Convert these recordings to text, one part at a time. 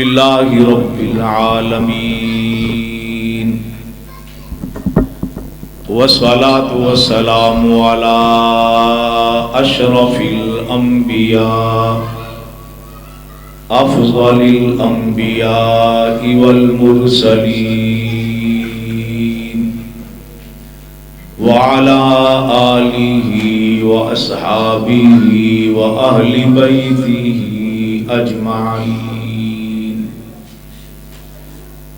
للہ رب العالمین والصلاة والسلام علی اشرف الانبیاء افضل الانبیاء والمرسلین وعلى آلہ واصحابہ واہل بیتہ اجمعین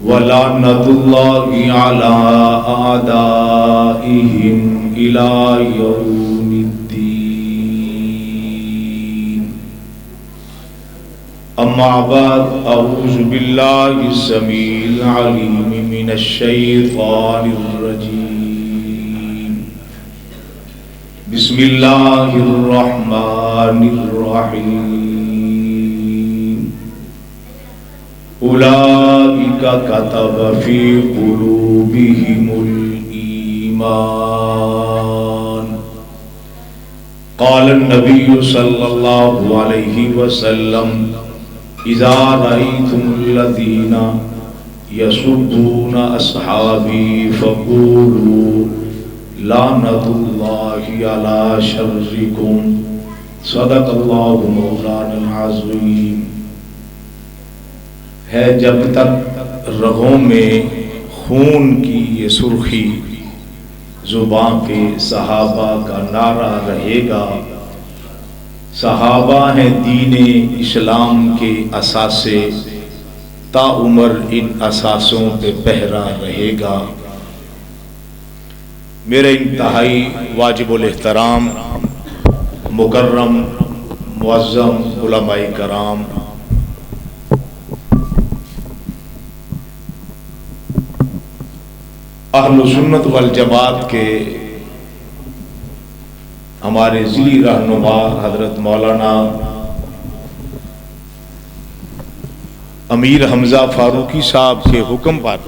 وَلَعْنَةُ اللَّهِ عَلَىٰ أَعْدَائِهِمْ إِلَىٰ يَوْمِ الدِّينِ أَمَّا بَعْدُ أَعُوذُ بِاللَّهِ السَّمِيعِ الْعَلِيمِ مِنَ الشَّيْطَانِ الرَّجِيمِ بِسْمِ اللَّهِ الرَّحْمَٰنِ الرَّحِيمِ اولئک کتب فی قلوبہم الایمان قال النبی صلی اللہ علیہ وسلم اذا رأیتم الذین یسبون اصحابی فقولوا لعنۃ اللہ علی شرکم صدق اللہ مولانا العظیم۔ ہے جب تک رگوں میں خون کی یہ سرخی زبان کے صحابہ کا نعرہ رہے گا، صحابہ ہیں دین اسلام کے اثاثے، تا عمر ان اثاثوں پہ پہرا رہے گا۔ میرے انتہائی واجب الاحترام مکرم معظم علماء کرام، اہل سنت والجماعت کے ہمارے ذیلی رہنما حضرت مولانا امیر حمزہ فاروقی صاحب کے حکم پر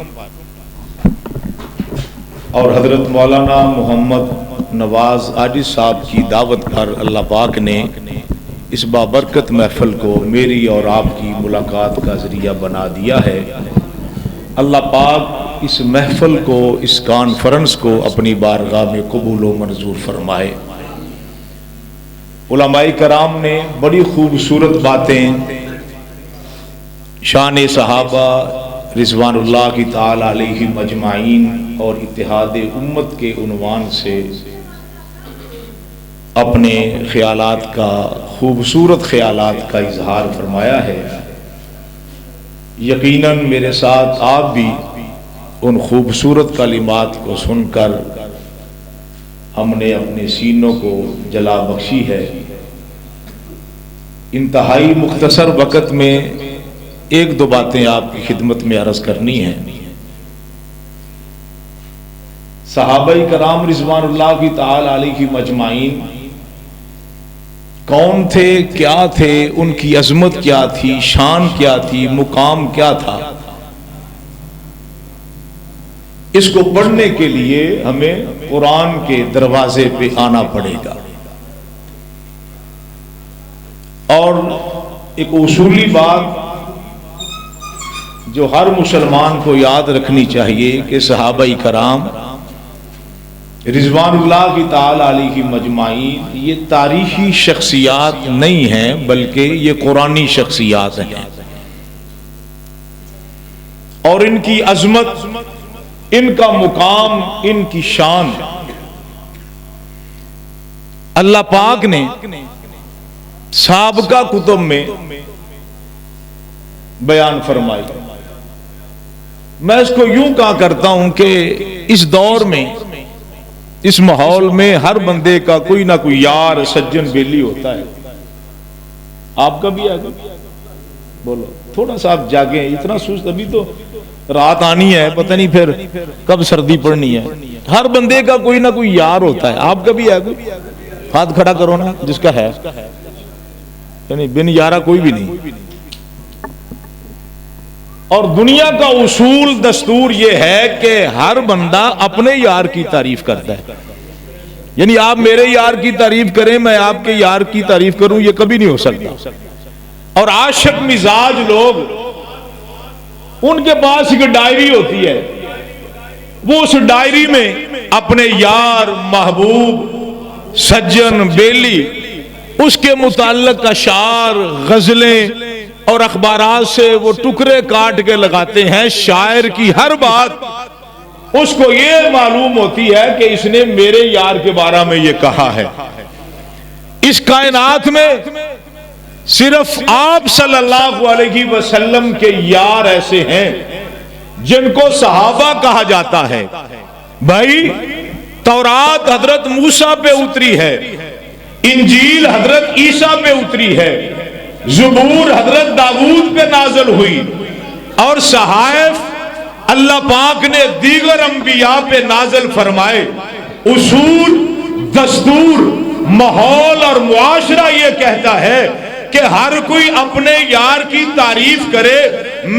اور حضرت مولانا محمد نواز عاجز صاحب کی دعوت پر اللہ پاک نے اس بابرکت محفل کو میری اور آپ کی ملاقات کا ذریعہ بنا دیا ہے۔ اللہ پاک اس محفل کو، اس کانفرنس کو اپنی بارگاہ میں قبول و منظور فرمائے۔ علماء کرام نے بڑی خوبصورت باتیں شان صحابہ رضوان اللہ کی تعالی علیہم اجمعین اور اتحاد امت کے عنوان سے اپنے خیالات کا، خوبصورت خیالات کا اظہار فرمایا ہے۔ یقیناً میرے ساتھ آپ بھی ان خوبصورت کلمات کو سن کر ہم نے اپنے سینوں کو جلا بخشی ہے۔ انتہائی مختصر وقت میں ایک دو باتیں آپ کی خدمت میں عرض کرنی ہیں۔ صحابہ کرام رضوان اللہ کی تعالی علیہم اجمعین کون تھے، کیا تھے، ان کی عظمت کیا تھی، شان کیا تھی، مقام کیا تھا، اس کو پڑھنے کے لیے ہمیں قرآن کے دروازے پہ آنا پڑے گا۔ اور ایک اصولی بات جو ہر مسلمان کو یاد رکھنی چاہیے کہ صحابہ کرام رضوان اللہ کی تعالی علیہم اجمعین یہ تاریخی شخصیات نہیں ہیں بلکہ یہ قرآنی شخصیات ہیں، اور ان کی عظمت، ان کا مقام، ان کی شان اللہ پاک نے سابقہ کتب میں بیان فرمائی۔ میں اس کو یوں کہا کرتا ہوں کہ اس دور میں، اس ماحول میں ہر بندے کا کوئی نہ کوئی یار سجن بیلی ہوتا ہے۔ آپ کا بھی ہے؟ بولو تھوڑا سا آپ جاگیں، اتنا سست، ابھی تو رات آنی ہے، پتہ نہیں پھر کب سردی پڑنی ہے۔ ہر بندے کا کوئی نہ کوئی یار ہوتا ہے۔ آپ کا بھی ہے؟ ہاتھ کھڑا کرو نا جس کا ہے، یعنی بن یارہ کوئی بھی نہیں۔ اور دنیا کا اصول دستور یہ ہے کہ ہر بندہ اپنے یار کی تعریف کرتا ہے، یعنی آپ میرے یار کی تعریف کریں، میں آپ کے یار کی تعریف کروں، یہ کبھی نہیں ہو سکتا۔ اور عاشق مزاج لوگ ان کے پاس ایک ڈائری ہوتی ہے، وہ اس ڈائری میں اپنے یار، محبوب، سجن، بیلی، اس کے متعلق اشعار، غزلیں اور اخبارات سے وہ ٹکڑے کاٹ کے لگاتے ہیں۔ شاعر کی ہر بات اس کو یہ معلوم ہوتی ہے کہ اس نے میرے یار کے بارے میں یہ کہا ہے۔ اس کائنات میں صرف آپ صلی اللہ علیہ وسلم کے یار ایسے ہیں جن کو صحابہ کہا جاتا ہے۔ بھائی تورات حضرت موسیٰ پہ اتری ہے، انجیل حضرت عیسیٰ پہ اتری ہے، زبور حضرت داؤد پہ نازل ہوئی، اور صحائف اللہ پاک نے دیگر انبیاء پہ نازل فرمائے۔ اصول، دستور، ماحول اور معاشرہ یہ کہتا ہے کہ ہر کوئی اپنے یار کی تعریف کرے۔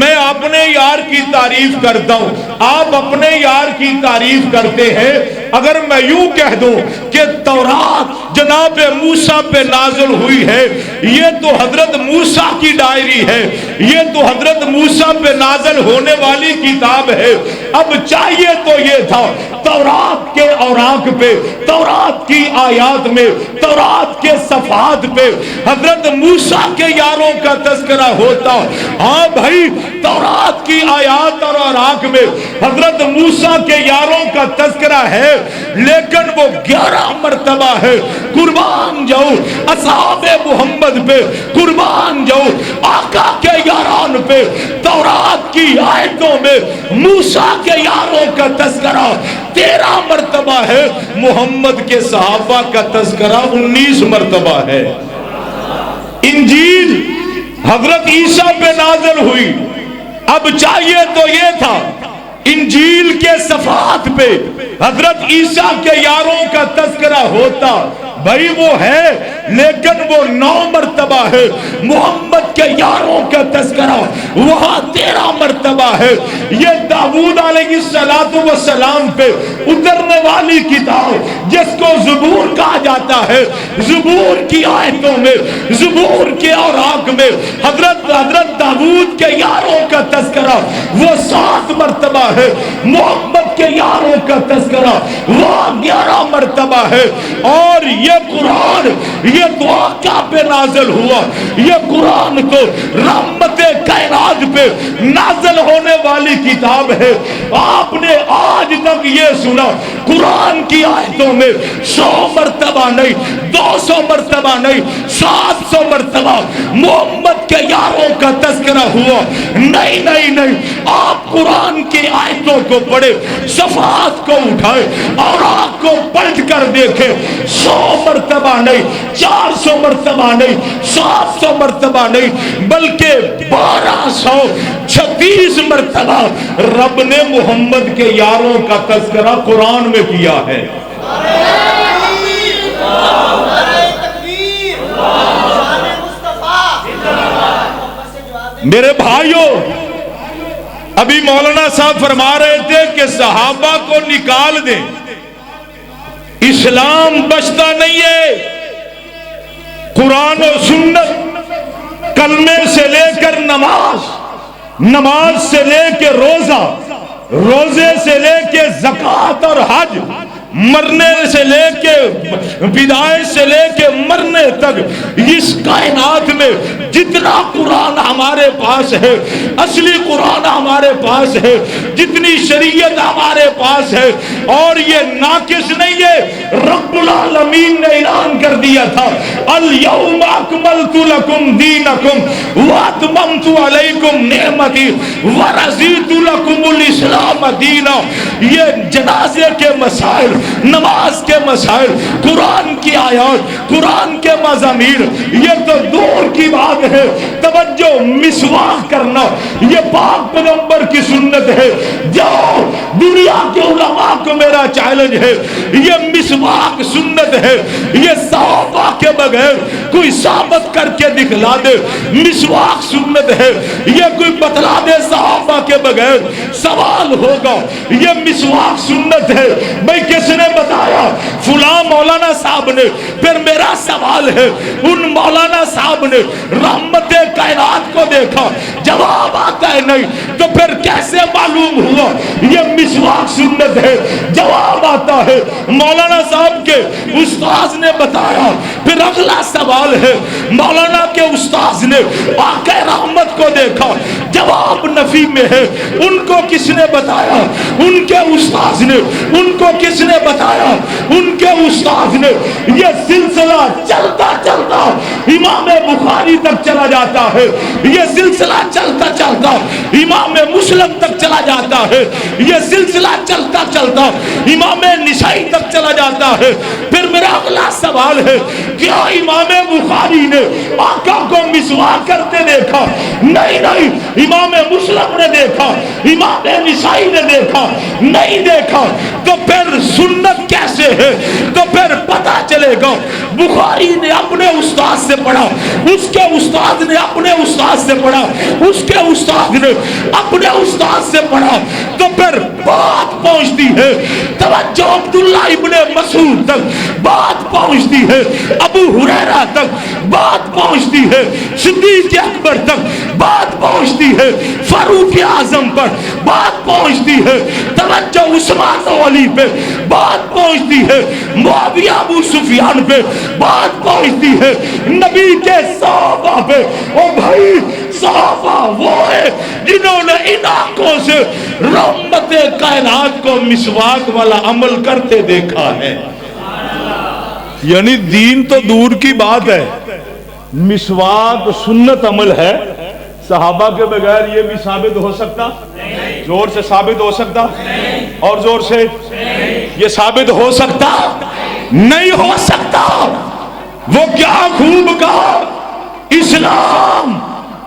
میں اپنے یار کی تعریف کرتا ہوں، آپ اپنے یار کی تعریف کرتے ہیں۔ اگر میں یوں کہہ دوں کہ تورات جناب موسیٰ پہ نازل ہوئی ہے، یہ تو حضرت موسیٰ کی ڈائری ہے، یہ تو حضرت موسیٰ پہ نازل ہونے والی کتاب ہے۔ اب چاہیے تو یہ تھا تورات کے اوراق پہ، تورات کی آیات میں، تورات کے صفحات پہ حضرت موسیٰ کے یاروں کا تذکرہ ہوتا۔ ہاں بھائی تورات کی آیات اور اوراق میں حضرت موسیٰ کے یاروں کا تذکرہ ہے، لیکن وہ 11 مرتبہ ہے۔ قربان جاؤ اصحاب محمد پہ، قربان جاؤ آقا کے یاران پہ۔ تورات کی آیتوں میں موسیٰ کے یاروں کا تذکرہ 13 مرتبہ ہے، محمد کے صحابہ کا تذکرہ 19 مرتبہ ہے۔ انجیل حضرت عیسیٰ پہ نازل ہوئی، اب چاہیے تو یہ تھا انجیل کے صفحات پہ حضرت عیسیٰ کے یاروں کا تذکرہ ہوتا۔ بھائی وہ ہے، لیکن وہ 9 مرتبہ ہے۔ محمد کے یاروں کا تذکرہ وہاں 13 مرتبہ ہے۔ یہ داؤد علیہ السلام پہ اترنے والی کتاب جس کو زبور کہا جاتا ہے، زبور کی آیتوں میں، زبور کے اوراق میں حضرت داؤد کے یاروں کا تذکرہ وہ 7 مرتبہ ہے۔ محمد کے یاروں کا تذکرہ وہ 11 مرتبہ ہے۔ اور یہ قرآن یہ تو آقا پہ نازل ہوا، یہ قرآن تو رحمت کائنات پہ نازل ہونے والی کتاب ہے۔ آپ نے آج تک یہ سنا قرآن کی آیتوں میں 100 مرتبہ نہیں، 200 مرتبہ نہیں، 700 مرتبہ محمد کے یاروں کا تذکرہ ہوا۔ نہیں نہیں نہیں، آپ قرآن کی آیتوں کو پڑھے، صفحات کو اٹھائے اور آپ کو پلٹ کر دیکھے، 100 مرتبہ نہیں، 400 مرتبہ نہیں، 700 مرتبہ نہیں، بلکہ 1236 مرتبہ رب نے محمد کے یاروں کا تذکرہ قرآن میں کیا ہے۔ میرے بھائیوں، ابھی مولانا صاحب فرما رہے تھے کہ صحابہ کو نکال دیں، اسلام بچتا نہیں ہے۔ قرآن و سنت، کلمے سے لے کر نماز، نماز سے لے کے روزہ، روزے سے لے کے زکوٰۃ اور حج، مرنے سے لے کے پیدائش سے لے کے مرنے تک، اس کائنات میں جتنا قرآن ہمارے پاس ہے، اصلی قرآن ہمارے پاس ہے، جتنی شریعت ہمارے پاس ہے، اور یہ ناقص نہیں ہے۔ رب العالمین نے اعلان کر دیا تھا، الیوم اکملت لکم دینکم واتممت علیکم نعمتی ورضیت لکم الاسلام دینا۔ یہ جنازے کے مسائل، نماز کے مسائل، قرآن کی آیات، قرآن کے مضامین، یہ تو دور کی بات ہے۔ توجہ، مسواک کرنا یہ پاک پیغمبر کی سنت ہے۔ جاؤ دنیا کے علماء کو میرا چیلنج ہے، یہ مسواک سنت ہے، یہ صحابہ کے بغیر کوئی ثابت کر کے دکھلا دے۔ مسواک سنت ہے، یہ کوئی بتلا دے صحابہ صحابہ کے بغیر سوال ہوگا. یہ مسواک سنت ہے. بھئی کس نے بتایا؟ فلاں مولانا صاحب نے. پھر میرا سوال ہے ان مولانا صاحب نے رحمت کائنات کو دیکھا؟ جواب آتا ہے نہیں. تو پھر کیسے معلوم ہوا یہ مسواک سنت ہے؟ جواب آتا ہے مولانا صاحب کے استاذ نے بتایا. پھر اگلا سوال ہے مولانا کے استاذ نے آقا رحمت کو دیکھا؟ جواب نفی میں ہے. ان کو کس نے بتایا؟ ان کے استاذ نے. ان کو کس نے بتایا؟ ان کے استاذ نے. یہ سلسلہ چلتا چلتا امام بخاری تک چلا جاتا ہے. یہ سلسلہ چلتا چلتا امام مسلم تک چلا جاتا ہے. یہ سلسلہ چلتا چلتا امام نسائی تک چلا جاتا ہے. پھر میرا اگلا سوال ہے کیا امام بخاری نے آقا کو مسواک کرتے دیکھا؟ نہیں نہیں. امام مسلم نے دیکھا, امام نسائی نے دیکھا نہیں دیکھا. تو پھر سنت کیسے ہے؟ تو پھر پتا چلے گا بخاری نے اپنے استاد سے پڑھا, اس کے استاد نے اپنے استاد سے پڑھا, اس کے استاد نے اپنے استاد سے پڑھا. تو پھر بات پہنچتی ہے توجہ عبداللہ ابن مسعود تک, بات پہنچتی ہے ابو ہریرہ تک, بات پہنچتی ہے صدیق اکبر تک, بات پہنچتی ہے فاروق اعظم پر, بات پہنچتی ہے توجہ عثمان و علی پہ, بات پہنچتی ہے معاویہ ابو سفیان پہ, بات پہنچتی ہے نبی کے صحابہ پہ. او بھائی صحابہ وہ ہے جنہوں نے ان آنکھوں سے رحمت کائنات کو مسواک والا عمل کرتے دیکھا ہے. یعنی دین تو دور کی بات ہے, مسواک سنت عمل ہے. صحابہ کے بغیر یہ بھی ثابت ہو سکتا؟ زور سے ثابت ہو سکتا؟ اور زور سے یہ ثابت ہو سکتا؟ نہیں ہو سکتا. وہ کیا خوب کہا, اسلام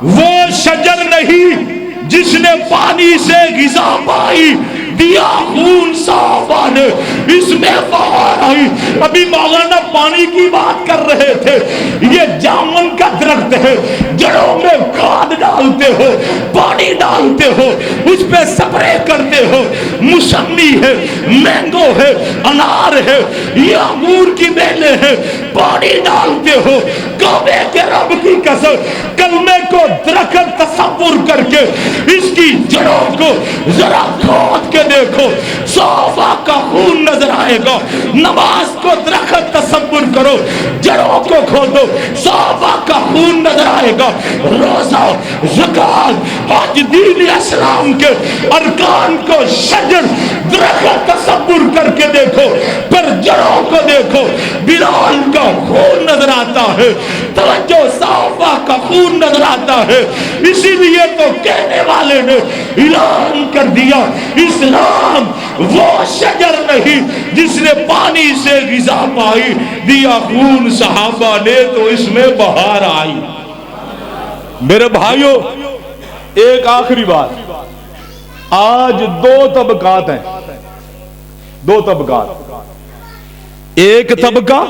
وہ شجر نہیں جس نے پانی سے غذا پائی, دیا خون صحابہ نے, اس میں بہار آئی. ابھی مولانا پانی کی بات کر رہے تھے. یہ جامن کا درخت ہے, جڑوں میں کھاد ڈالتے ہو, پانی ڈالتے ہو, اس پہ سپرے کرتے ہو. موسمی ہے, مینگو ہے, انار ہے, یہ انگور کی بیلیں ہیں, پانی ڈالتے ہو. کعبے کے رب کی قسم کلمے کو درخت تصور کر کے اس کی جڑوں کو ذرا کھود کے دیکھو, صحابہ کا خون نظر آئے گا. نماز کو درخت تصور کرو, جڑوں کو کھودو, صحابہ کا خون نظر آئے گا. روزہ, زکات, حج, دین اسلام کے ارکان کو شجر درخت تصور کر کے دیکھو, پر جڑوں کو دیکھو. بلال کا خون نظر آتا ہے, توجہ صحابہ کا خون نظر آتا ہے. اسی لیے تو کہنے والے نے اعلان کر دیا اسلام وہ شجر نہیں جس نے پانی سے غذا پائی, دیا خون صحابہ نے تو اس میں بہار آئی. میرے بھائیوں ایک آخری بات, آج دو طبقات ہیں, دو طبقات. ایک طبقہ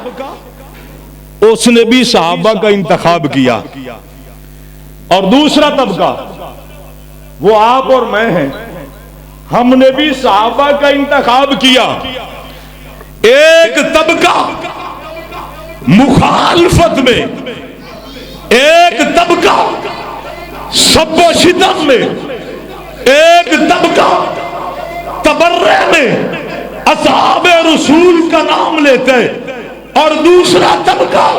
اس نے بھی صحابہ کا انتخاب کیا, اور دوسرا طبقہ وہ آپ اور میں ہیں, ہم نے بھی صحابہ کا انتخاب کیا. ایک طبقہ مخالفت میں, ایک طبقہ سب و شتم میں, ایک طبقہ تبرع میں اصحاب رسول کا نام لیتے, اور دوسرا طبقہ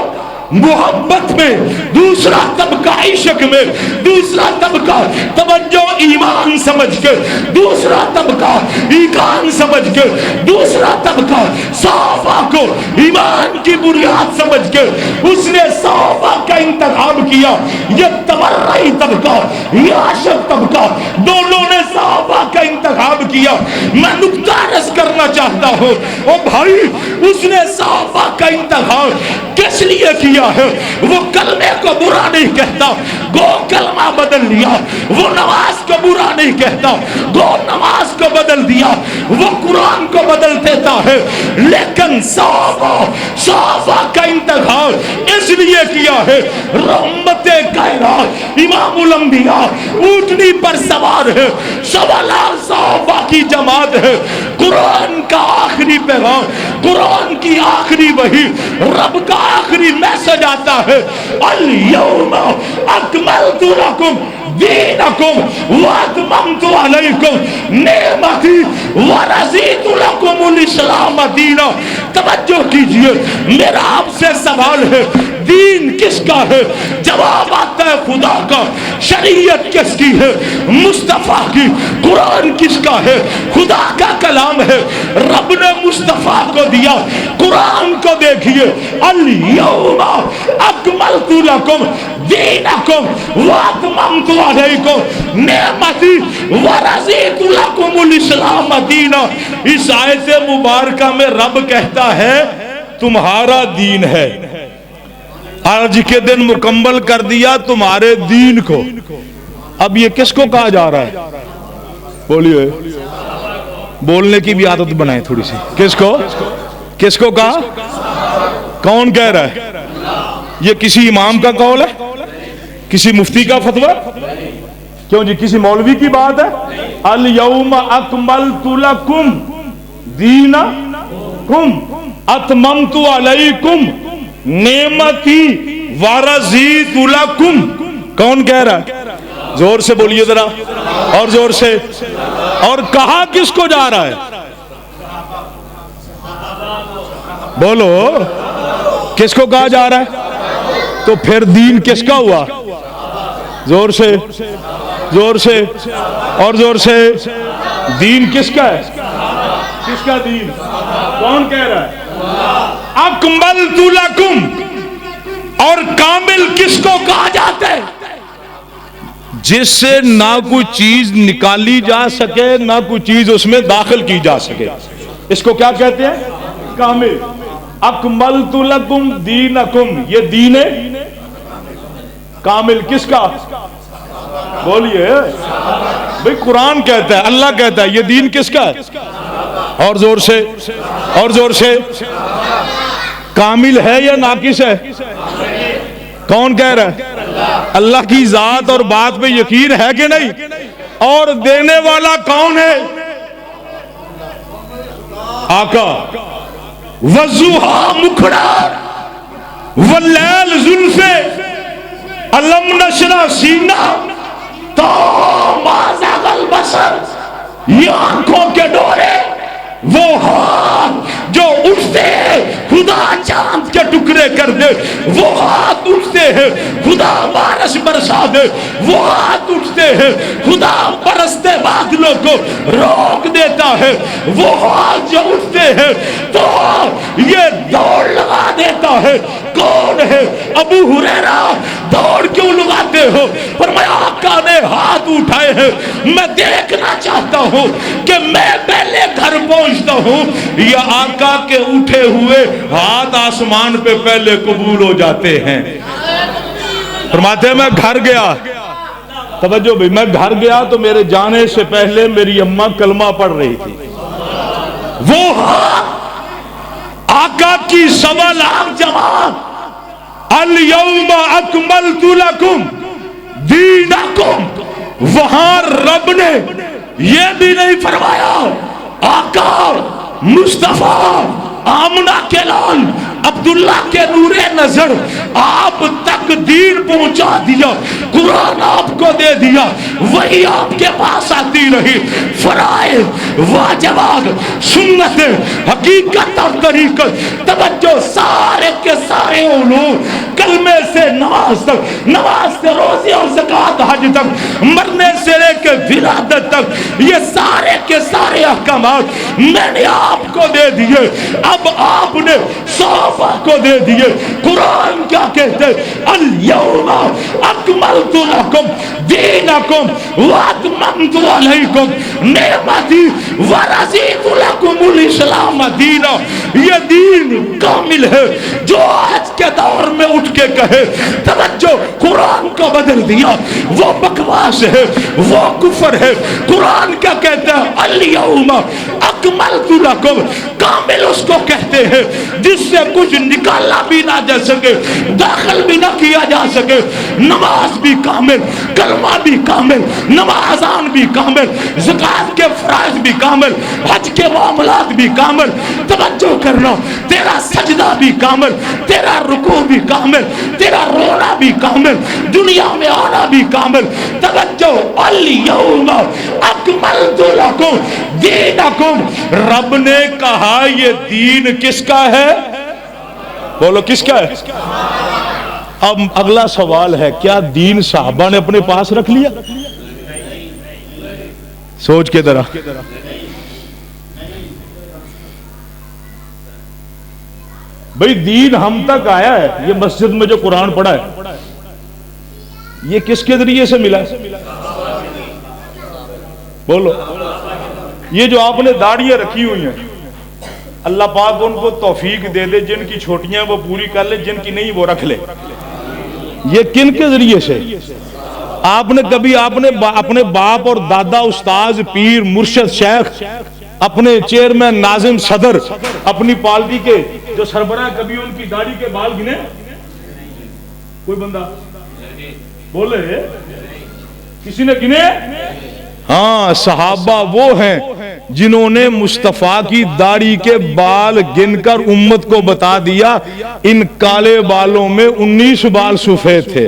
محبت میں, دوسرا طبقہ عشق میں, دوسرا طبقہ توجہ ایمان سمجھ کے, دوسرا طبقہ ایمان سمجھ کے, دوسرا طبقہ صحابہ کو ایمان کی بنیاد سمجھ کے اس نے صحابہ کا انتخاب کیا. یہ تبرعی طبقہ, یہ عاشق طبقہ, دونوں نے صحابہ کا انتخاب کیا. میں نقطہ عرض کرنا چاہتا ہوں, او بھائی اس نے صحابہ کا انتخاب کس لیے کیا ہے؟ وہ کلمے کو برا نہیں کہتا, گو کلمہ بدل لیا. وہ نماز کو برا نہیں کہتا, گو نماز کو بدل دیا وہ قرآن کو بدل دیتا ہے. لیکن صحابہ کا انتخاب اس لیے کیا ہے رحمت کائنات امام الانبیاء اونٹنی پر سوار ہے, 1.25 صحابہ کی جماعت ہے. قرآن کا آخری پیغام, قرآن کی آخری وحی, رب کا آخری میسج آتا ہے الیوم اکملت لکم دینکم واتممت علیکم نعمتی ورضیت لکم الاسلام دینا. توجہ کیجئے, میرا آپ سے سوال ہے دین کس کا ہے؟ جواب آتا ہے خدا کا. شریعت کس کی ہے؟ مصطفیٰ کی. قرآن کس کا ہے؟ خدا کا کلام ہے, رب نے مصطفیٰ کو دیا. قرآن کو دیکھیے الیوم اکملت لکم دینکم واتممت علیکم نعمتی ورضیت لکم الاسلام دینا. اس آیت مبارکہ میں رب کہتا ہے تمہارا دین ہے, آج کے دن مکمل کر دیا تمہارے دین کو. اب یہ کس کو کہا جا رہا ہے؟ بولیے, بولنے کی بھی عادت بنائیں تھوڑی سی. کس کو, کس کو کہا؟ کون کہہ رہا ہے؟ یہ کسی امام کا قول ہے؟ کسی مفتی کا فتویٰ؟ کیوں جی, کسی مولوی کی بات ہے؟ الیوم اکملت لکم دینکم اتممت علیکم نعمتی ورضیت لکم. کون کہہ رہا ہے؟ زور سے بولیے ذرا, اور زور سے. اور کہا کس کو جا رہا ہے؟ بولو, کس کو کہا جا رہا ہے؟ تو پھر دین کس کا ہوا؟ زور سے, زور سے, اور زور سے. دین کس کا ہے؟ کس کا دین؟ کون کہہ رہا ہے؟ اکملت لکم. اور کامل کس کو کہا جاتا ہے؟ جس سے نہ کوئی چیز نکالی جا سکے, نہ کوئی چیز اس میں داخل کی جا سکے. اس کو کیا کہتے ہیں؟ کامل. اکملت لکم دینکم, یہ دین ہے کامل کس کا؟ بولیے بھئی, قرآن کہتا ہے, اللہ کہتا ہے, یہ دین کس کا ہے؟ اور زور سے, اور زور سے. کامل ہے یا ناقص ہے؟ کون کہہ رہا ہے؟ اللہ کی ذات اور بات پہ یقین ہے کہ نہیں؟ اور دینے والا کون ہے؟ آقا. وضحیٰ مکھڑا واللیل زلفے علم نشرح سینہ تو ما زاغ البصر. یہ آنکھوں کے ڈورے, وہ ہاتھ جو اٹھتے ہیں خدا چاند کے ٹکڑے کر دے, وہ ہاتھ اٹھتے ہیں خدا بارش برسا دے, وہ ہاتھ اٹھتے ہیں خدا برستے بادلوں کو روک دیتا ہے, وہ ہاتھ جو اٹھتے ہیں تو یہ دوڑ لگا دیتا ہے. کون ہے؟ ابو ہریرہ. دوڑ کیوں لگاتے ہو؟ فرمایا آقا نے ہاتھ اٹھائے ہیں, میں دیکھنا چاہتا ہوں کہ میں پہلے گھر پہنچتا ہوں یا آقا کے اٹھے ہوئے ہاتھ آسمان پہ پہلے قبول ہو جاتے ہیں. فرماتے ہیں میں گھر گیا, توجہ بھئی, میں گھر گیا تو میرے جانے سے پہلے میری اماں کلمہ پڑھ رہی تھی. وہ ہاتھ آقا کی 1.25 لاکھ جماعت الیوم اکملت لکم دینکم. وہاں رب نے یہ بھی نہیں فرمایا آقا مصطفیٰ آمنہ کے لال عبداللہ کے نور نظر آپ تک دین پہنچا دیا, قرآن آپ کو دے دیا, وہی آپ کے پاس آتی رہی. فرائض, واجبات, سنت, حقیقت اور طریقت, توجہ, سارے کے سارے علوم, کلمے سے نماز تک, نماز سے روزے اور زکوٰۃ حج تک, مرنے سے لے کے ولادت تک, یہ سارے کے سارے احکامات میں نے آپ کو دے دیے. اب آپ نے 100 مصطفیٰ کو دے دیے. قرآن کیا کہتے ہیں؟ الیوم اکملت لکم دینکم واتممت علیکم نعمتی ورضیت لکم الاسلام دینا. یہ دین کامل ہے. جو آج کے دور میں اٹھ کے کہے توجہ قرآن کو بدل دیا وہ بکواس ہے, وہ کفر ہے. قرآن کیا کہتا ہے؟ الیوم اکملت لکم. کامل اس کو کہتے ہیں جس سے کچھ نکالا بھی نہ جا سکے, داخل بھی نہ کیا جا سکے. نماز بھی کامل, کلمہ بھی کامل, نمازان بھی کامل, زکات کے فرائض بھی کامل, حج کے معاملات بھی کامل. توجہ کرنا, تیرا سجدہ بھی کامل, تیرا رکوع بھی کامل, تیرا رونا بھی کامل, دنیا میں آنا بھی کامل. توجہ, الیوم اکملت لکم دینکم. رب نے کہا یہ دین کس کا ہے؟ بولو کس کا ہے؟ اب اگلا سوال ہے, کیا دین صحابہ نے اپنے پاس رکھ لیا؟ سوچ کے ذرا. بھئی دین ہم تک آیا ہے, یہ مسجد میں جو قرآن پڑھا ہے یہ کس کے ذریعے سے ملا ہے؟ بولو. یہ جو آپ نے داڑیاں رکھی ہوئی ہیں, اللہ پاک ان کو توفیق دے دے, جن کی چھوٹیاں وہ پوری کر لے, جن کی نہیں وہ رکھ لے. یہ کن کے ذریعے سے؟ آپ نے کبھی اپنے باپ اور دادا, استاذ, پیر, مرشد, شیخ, اپنے چیئرمین, ناظم, صدر, اپنی پارٹی کے جو سربراہ, کبھی ان کی داڑھی کے بال گنے؟ کوئی بندہ بولے کسی نے گنے؟ ہاں, صحابہ وہ ہیں جنہوں نے مصطفیٰ کی داڑھی کے بال گن کر امت کو بتا دیا ان کالے بالوں میں 19 بال سفید تھے.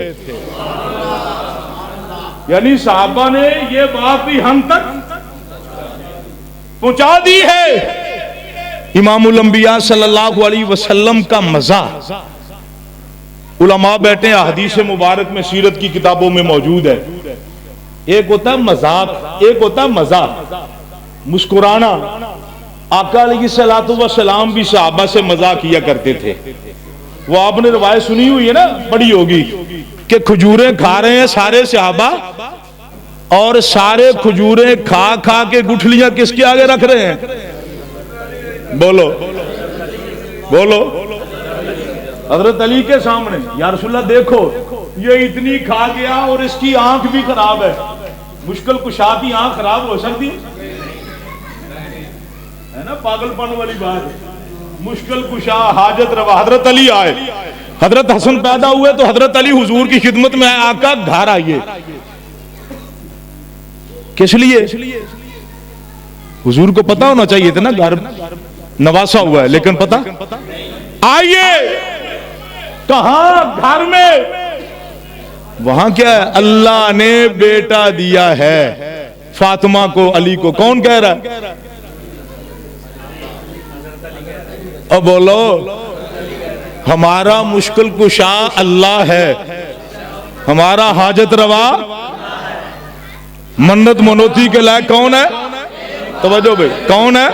یعنی صحابہ نے یہ بات بھی ہم تک پہنچا دی ہے. امام الانبیاء صلی اللہ علیہ وسلم کا مزاح علماء بیٹھے ہیں, احادیث مبارک میں, سیرت کی کتابوں میں موجود ہے. ایک ہوتا ہے مذاق, ایک ہوتا ہے مزاح, مسکرانا. آقا علیہ الصلوۃ والسلام بھی صحابہ سے مزاح کیا کرتے تھے. وہ آپ نے روایت سنی ہوئی ہے نا, پڑھی ہوگی, کہ کھجوریں کھا رہے ہیں سارے صحابہ, اور سارے کھجوریں کھا کھا کے گٹھلیاں کس کے آگے رکھ رہے ہیں؟ بولو بولو. حضرت علی کے سامنے. یا رسول اللہ دیکھو یہ اتنی کھا گیا اور اس کی آنکھ بھی خراب ہے. مشکل کشا کی آنکھ خراب ہو سکتی ہے نا, پاگل پن والی بات. مشکل کشا, حاجت روا. حضرت علی آئے, حضرت حسن پیدا ہوئے تو حضرت علی حضور کی خدمت میں آئے, آقا گھر آئیے. کس لیے؟ حضور کو پتا ہونا چاہیے تھا نا, گھر نواسا ہوا ہے, لیکن پتا آئیے. کہاں؟ گھر میں. وہاں کیا ہے؟ اللہ نے بیٹا دیا ہے فاطمہ کو, علی کو. کون کہہ رہا ہے؟ اب بولو. ہمارا مشکل کشا اللہ ہے, ہمارا حاجت روا منت منوتی کے لائق کون ہے؟ توجہ بھائی, کون ہے؟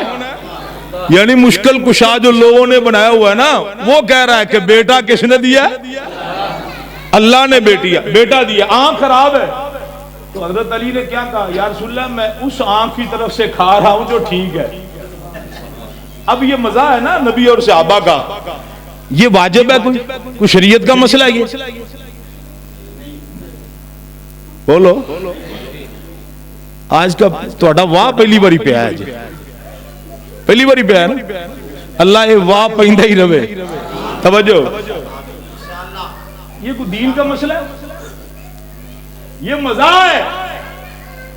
یعنی مشکل کشا جو لوگوں نے بنایا ہوا ہے نا, وہ کہہ رہا ہے کہ بیٹا کس نے دیا؟ اللہ نے بیٹا دیا. آنکھ خراب ہے تو حضرت علی نے کیا کہا؟ یا رسول اللہ میں اس آنکھ کی طرف سے کھا رہا ہوں جو ٹھیک ہے. اب یہ مزہ ہے نا نبی اور صحابہ کا, یہ واجب ہے کوئی شریعت کا مسئلہ ہے یہ؟ بولو. آج کا تھوڑا واہ پہلی باری پہ آیا جی, پہلی باری پہ آیا نا. اللہ یہ واہ پہندہ ہی رہے. توجہ, یہ کوئی دین کا مسئلہ ہے؟ یہ مزہ ہے.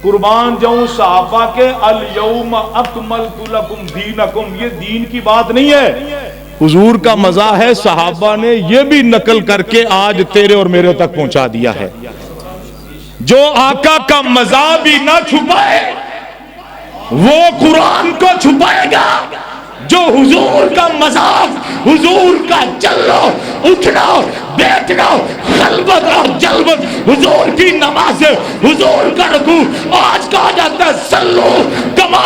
قربان جاؤں صحابہ کے الیوم اکملت لکم دینکم, یہ دین کی بات نہیں ہے, حضور کا مزہ ہے. صحابہ نے یہ بھی نقل کر کے آج تیرے اور میرے تک پہنچا دیا ہے. جو آقا کا مزہ بھی نہ چھپائے وہ قرآن کو چھپائے گا. جو حضور کا مذاق, حضور کا چلنا اٹھنا بیٹھنا, خلوت اور جلوت, حضور کی نماز, حضور کا رکوع, آج کہا جاتا ہے سلو کما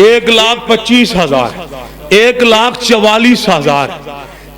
1,25,000, 1,44,000,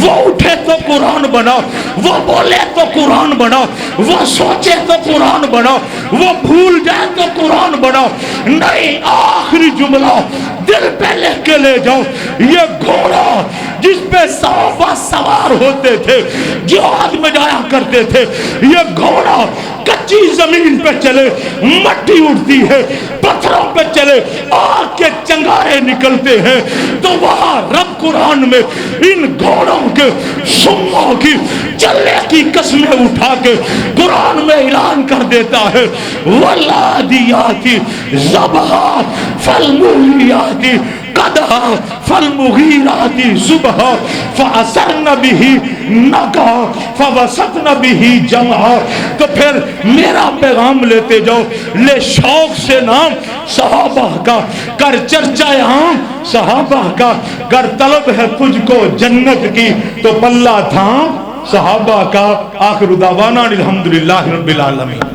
وہ اٹھے تو قرآن بنا، وہ بولے تو قرآن بنا، وہ سوچے تو قرآن بنا، وہ بھول جائے تو قرآن بنا۔ نہیں، آخری جملہ دل پہ لکھ کے لے جاؤ، یہ گھوڑا جس پہ صحابہ سوار ہوتے تھے، جہاد میں جایا کرتے تھے، یہ گھوڑا کچی زمین پہ چلے مٹی اڑتی ہے، پتھروں پہ چلے آگ کے چنگارے نکلتے ہیں، تو وہاں رب قرآن میں ان گھوڑوں کے سموں کی چلنے کی قسمیں اٹھا کے قرآن میں اعلان کر دیتا ہے، وَالْعَادِيَاتِ ضَبْحًا فَالْمُورِيَاتِ قَدْحًا فَالْمُغِيرَاتِ صُبْحًا فَأَثَرْنَ بِهِ نَقْعًا فَوَسَطْنَ بِهِ جَمْعًا۔ تو پھر میرا پیغام لیتے جاؤ، لے شوق سے نام صحابہ کا، کر چرچہ عام صحابہ کا، گر طلب ہے تجھ کو جنت کی تو پلہ تھام صحابہ کا۔ آخر دعوانا الحمدللہ رب العالمین۔